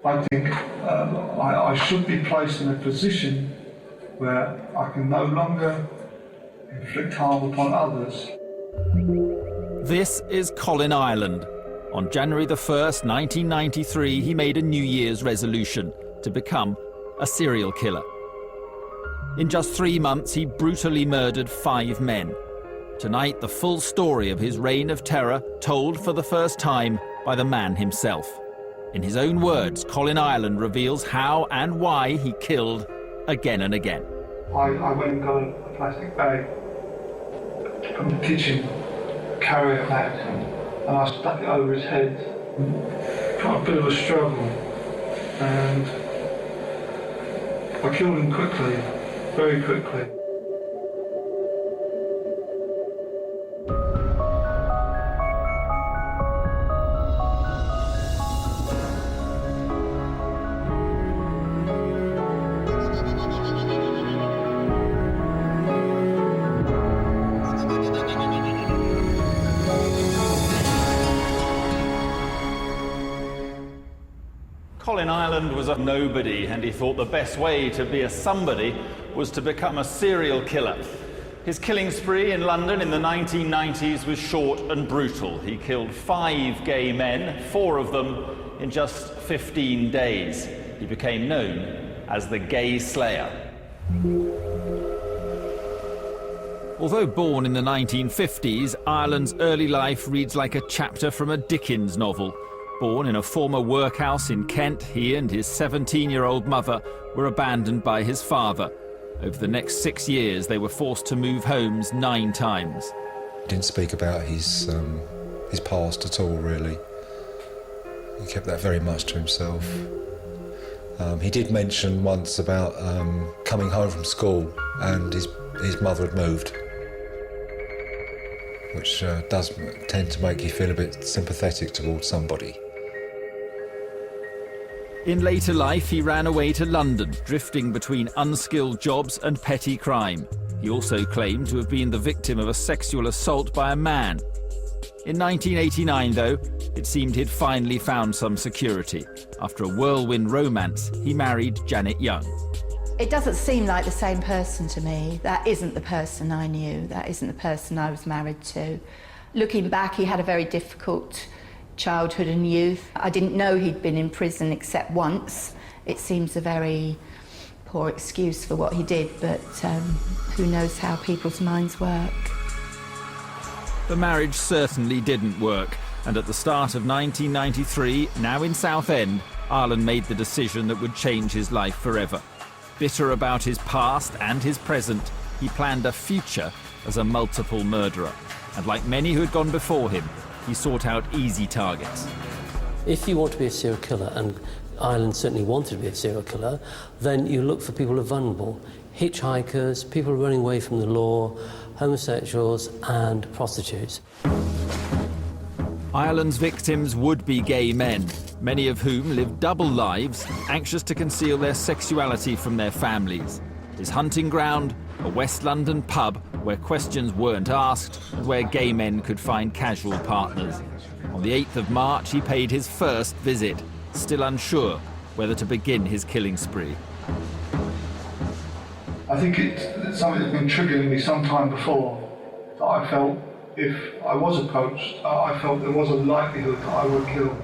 I think I should be placed in a position where I can no longer inflict harm upon others. This is Colin Ireland. On January the 1st, 1993, he made a New Year's resolution to become a serial killer. In just 3 months, he brutally murdered 5 men. Tonight, the full story of his reign of terror, told for the first time by the man himself. In his own words, Colin Ireland reveals how and why he killed again and again. I went and got a plastic bag from the kitchen, carrier bag, and I stuck it over his head. Quite a bit of a struggle, and I killed him quickly, very quickly. Colin Ireland was a nobody, and he thought the best way to be a somebody was to become a serial killer. His killing spree in London in the 1990s was short and brutal. He killed 5 gay men, 4 of them in just 15 days. He became known as the Gay Slayer. Although born in the 1950s, Ireland's early life reads like a chapter from a Dickens novel. Born in a former workhouse in Kent, he and his 17-year-old mother were abandoned by his father. Over the next 6 years, they were forced to move homes 9 times. Didn't speak about his past at all, really. He kept that very much to himself. He did mention once about coming home from school and his mother had moved, which does tend to make you feel a bit sympathetic towards somebody. In later life, he ran away to London, drifting between unskilled jobs and petty crime. He also claimed to have been the victim of a sexual assault by a man. In 1989, though, it seemed he'd finally found some security. After a whirlwind romance, he married Janet Young. It doesn't seem like the same person to me. That isn't the person I knew. That isn't the person I was married to. Looking back, he had a very difficult childhood and youth. I didn't know he'd been in prison except once. It seems a very poor excuse for what he did, but who knows how people's minds work. The marriage certainly didn't work, and at the start of 1993, now in Southend, Ireland made the decision that would change his life forever. Bitter about his past and his present, he planned a future as a multiple murderer. And like many who had gone before him, he sought out easy targets. If you want to be a serial killer, and Ireland certainly wanted to be a serial killer, then you look for people who are vulnerable. Hitchhikers, people running away from the law, homosexuals and prostitutes. Ireland's victims would be gay men, many of whom lived double lives, anxious to conceal their sexuality from their families. His hunting ground, a West London pub where questions weren't asked and where gay men could find casual partners. On the 8th of March, he paid his first visit, still unsure whether to begin his killing spree. I think it's something that's been triggering me some time before, that I felt if I was approached, I felt there was a likelihood that I would kill.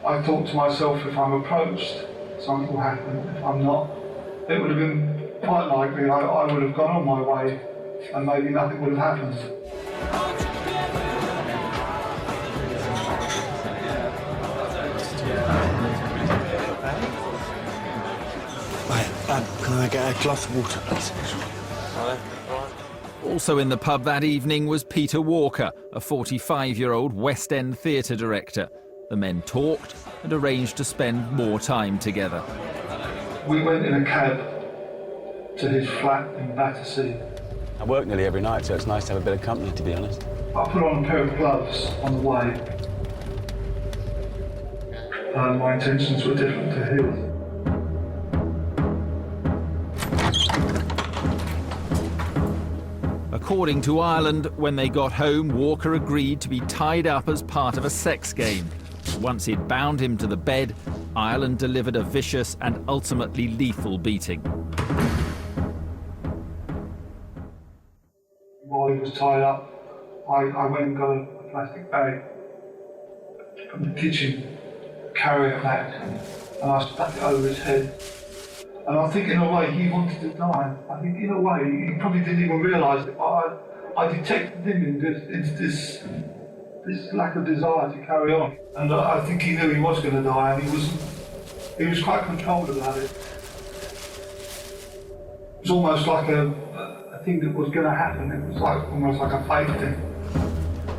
I thought to myself, if I'm approached, something will happen. If I'm not, it would have been quite likely I would have gone on my way and maybe nothing would have happened. Can I get a glass of water, please? Also in the pub that evening was Peter Walker, a 45-year-old West End theatre director. The men talked and arranged to spend more time together. We went in a cab to his flat in Battersea. I work nearly every night, so it's nice to have a bit of company, to be honest. I put on a pair of gloves on the way. My intentions were different to his. According to Ireland, when they got home, Walker agreed to be tied up as part of a sex game. Once he'd bound him to the bed, Ireland delivered a vicious and ultimately lethal beating. While he was tied up, I went and got a plastic bag from the kitchen, carrier bag, and I stuck it over his head. And I think in a way he wanted to die. I think in a way he probably didn't even realise it. I detected him in this lack of desire to carry on. And I think he knew he was going to die, and he was quite controlled about it. It was almost like a thing that was going to happen. It was almost like a fate thing.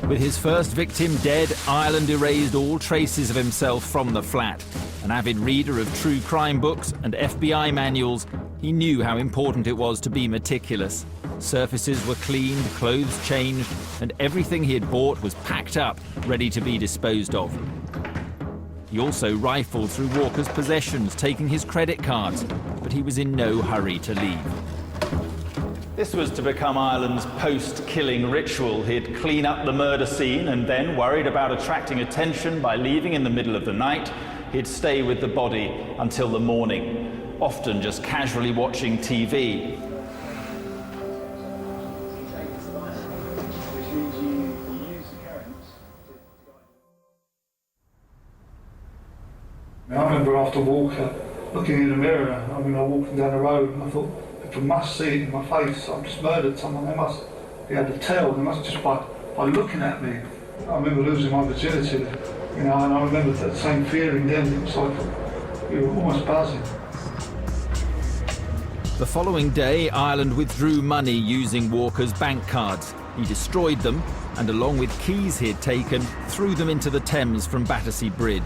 With his first victim dead, Ireland erased all traces of himself from the flat. An avid reader of true crime books and FBI manuals, he knew how important it was to be meticulous. Surfaces were cleaned, clothes changed, and everything he had bought was packed up, ready to be disposed of. He also rifled through Walker's possessions, taking his credit cards, but he was in no hurry to leave. This was to become Ireland's post-killing ritual. He'd clean up the murder scene and then, worried about attracting attention by leaving in the middle of the night, he'd stay with the body until the morning, often just casually watching TV. I remember after Walker looking in the mirror, I walking down the road, and I thought, if I must see it in my face, I've just murdered someone, they must be able to tell, they must just by looking at me. I remember losing my virginity, and I remember that same feeling then. It was like we were almost buzzing. The following day, Ireland withdrew money using Walker's bank cards. He destroyed them, and along with keys he had taken, threw them into the Thames from Battersea Bridge.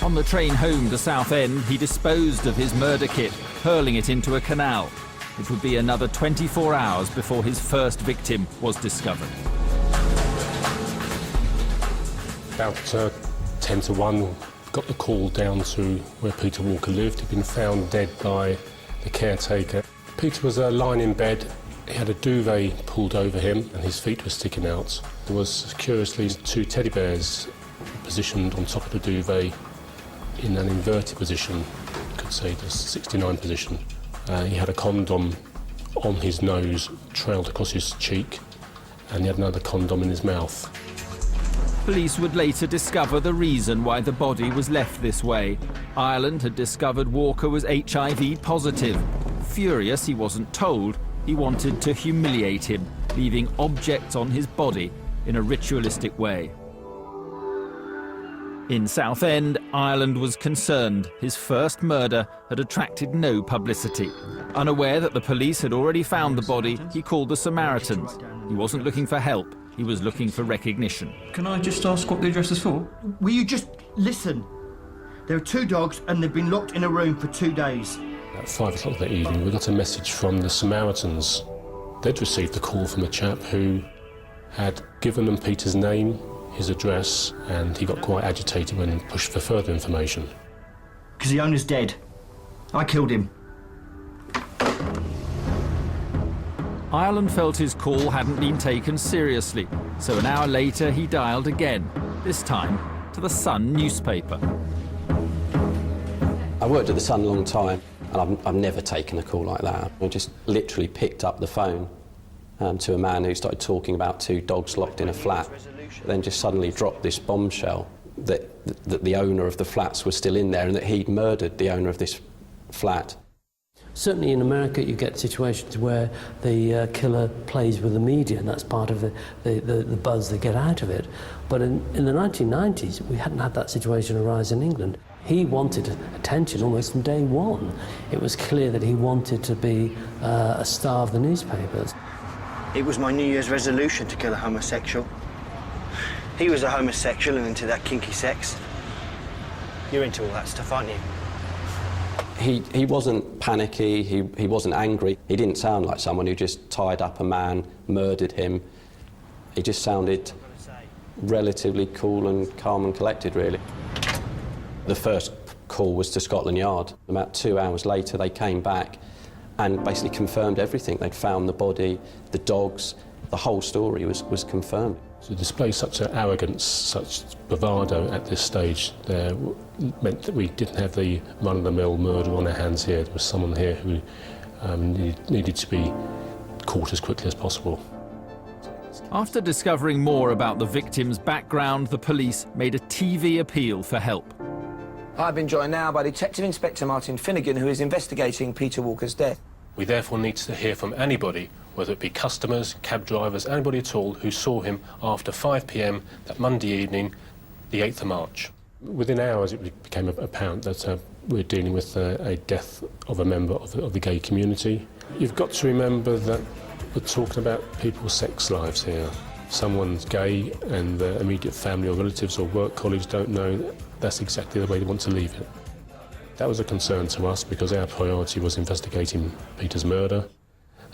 On the train home to Southend, he disposed of his murder kit, hurling it into a canal. It would be another 24 hours before his first victim was discovered. About 10 to 1, got the call down to where Peter Walker lived. He'd been found dead by the caretaker. Peter was lying in bed. He had a duvet pulled over him and his feet were sticking out. There was, curiously, 2 teddy bears positioned on top of the duvet in an inverted position, you could say the 69 position. He had a condom on his nose, trailed across his cheek, and he had another condom in his mouth. Police would later discover the reason why the body was left this way. Ireland had discovered Walker was HIV positive. Furious he wasn't told, he wanted to humiliate him, leaving objects on his body in a ritualistic way. In Southend, Ireland was concerned. His first murder had attracted no publicity. Unaware that the police had already found the body, he called the Samaritans. He wasn't looking for help, he was looking for recognition. Can I just ask what the address is for? Will you just listen? There are 2 dogs and they've been locked in a room for 2 days. At 5 o'clock that evening, we got a message from the Samaritans. They'd received a call from a chap who had given them Peter's name, his address, and he got quite agitated when pushed for further information. Because the owner's dead. I killed him. Ireland felt his call hadn't been taken seriously, so an hour later he dialed again, this time to the Sun newspaper. I worked at the Sun a long time, and I've never taken a call like that. I just literally picked up the phone to a man who started talking about 2 dogs locked in a flat, then just suddenly dropped this bombshell that the owner of the flats was still in there and that he'd murdered the owner of this flat. Certainly in America you get situations where the killer plays with the media, and that's part of the buzz they get out of it. But in the 1990s, we hadn't had that situation arise in England. He wanted attention almost from day one. It was clear that he wanted to be a star of the newspapers. It was my New Year's resolution to kill a homosexual. He was a homosexual and into that kinky sex. You're into all that stuff, aren't you? He wasn't panicky, he wasn't angry. He didn't sound like someone who just tied up a man, murdered him. He just sounded relatively cool and calm and collected, really. The first call was to Scotland Yard. About 2 hours later, they came back and basically confirmed everything. They'd found the body, the dogs, the whole story was confirmed. To display such an arrogance, such bravado at this stage there meant that we didn't have the run-of-the-mill murder on our hands here. There was someone here who needed to be caught as quickly as possible. After discovering more about the victim's background, the police made a TV appeal for help. I've been joined now by Detective Inspector Martin Finnegan, who is investigating Peter Walker's death. We therefore need to hear from anybody, whether it be customers, cab drivers, anybody at all who saw him after 5 p.m. that Monday evening, the 8th of March. Within hours it became apparent that we're dealing with a death of a member of the gay community. You've got to remember that we're talking about people's sex lives here. Someone's gay and their immediate family or relatives or work colleagues don't know that's exactly the way they want to leave it. That was a concern to us because our priority was investigating Peter's murder,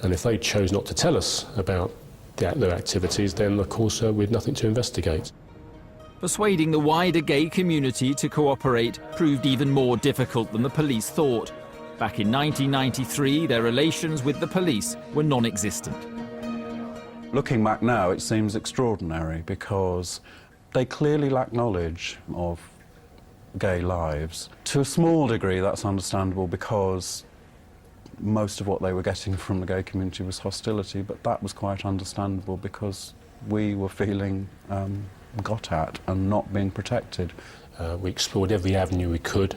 and if they chose not to tell us about their activities, then of course we'd nothing to investigate. Persuading the wider gay community to cooperate proved even more difficult than the police thought. Back in 1993, their relations with the police were non-existent. Looking back now, it seems extraordinary because they clearly lack knowledge of gay lives. To a small degree, that's understandable because most of what they were getting from the gay community was hostility, but that was quite understandable because we were feeling got at and not being protected. We explored every avenue we could,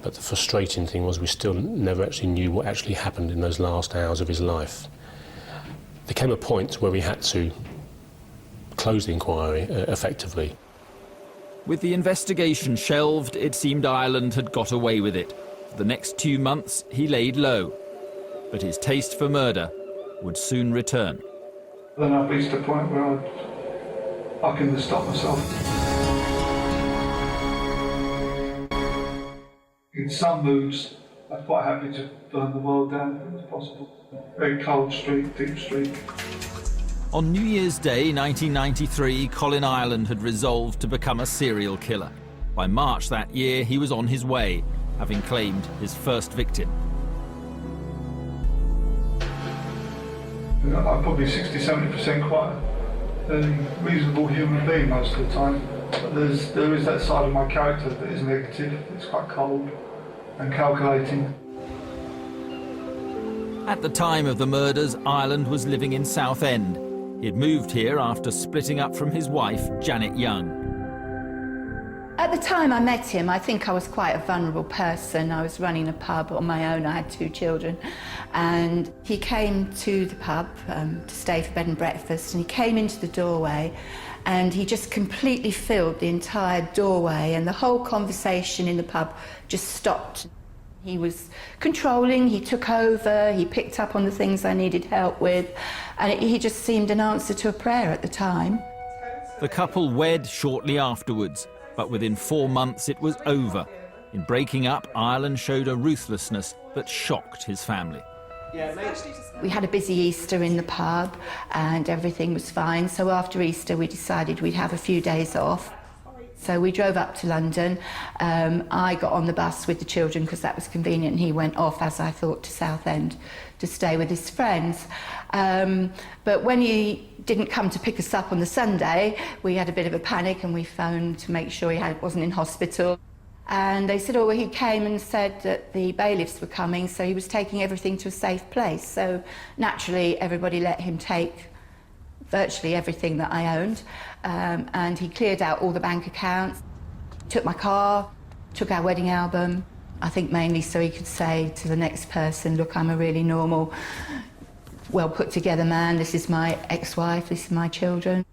but the frustrating thing was we still never actually knew what actually happened in those last hours of his life. There came a point where we had to close the inquiry effectively. With the investigation shelved, it seemed Ireland had got away with it. For the next 2 months, he laid low. But his taste for murder would soon return. Then I've reached a point where I can just stop myself. In some moods, I'm quite happy to burn the world down if it's possible. Very cold streak, deep streak. On New Year's Day 1993, Colin Ireland had resolved to become a serial killer. By March that year, he was on his way, having claimed his first victim. I'm probably 60–70% quite a reasonable human being most of the time. But there is that side of my character that is negative. It's quite cold and calculating. At the time of the murders, Ireland was living in Southend. He had moved here after splitting up from his wife, Janet Young. At the time I met him, I think I was quite a vulnerable person. I was running a pub on my own. I had 2 children. And he came to the pub to stay for bed and breakfast, and he came into the doorway and he just completely filled the entire doorway, and the whole conversation in the pub just stopped. He was controlling, he took over, he picked up on the things I needed help with, and he just seemed an answer to a prayer at the time. The couple wed shortly afterwards, but within 4 months it was over. In breaking up, Ireland showed a ruthlessness that shocked his family. We had a busy Easter in the pub and everything was fine, so after Easter we decided we'd have a few days off. So we drove up to London. I got on the bus with the children because that was convenient, and he went off, as I thought, to Southend to stay with his friends. But when he didn't come to pick us up on the Sunday, we had a bit of a panic and we phoned to make sure he wasn't in hospital. And they said, oh, well, he came and said that the bailiffs were coming, so he was taking everything to a safe place. So naturally, everybody let him take virtually everything that I owned, and he cleared out all the bank accounts, took my car, took our wedding album, I think mainly so he could say to the next person, look, I'm a really normal, well put together man, this is my ex-wife, this is my children.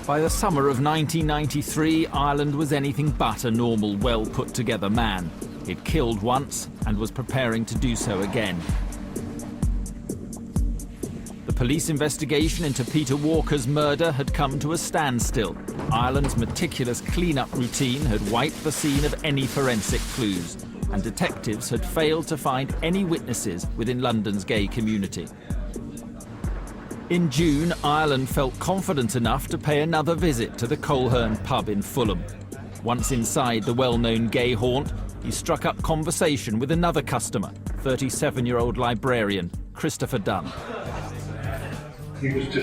By the summer of 1993, Ireland was anything but a normal, well put together man. He'd killed once and was preparing to do so again. The police investigation into Peter Walker's murder had come to a standstill. Ireland's meticulous clean-up routine had wiped the scene of any forensic clues, and detectives had failed to find any witnesses within London's gay community. In June, Ireland felt confident enough to pay another visit to the Coleherne pub in Fulham. Once inside the well-known gay haunt, he struck up conversation with another customer, 37-year-old librarian Christopher Dunn. He was just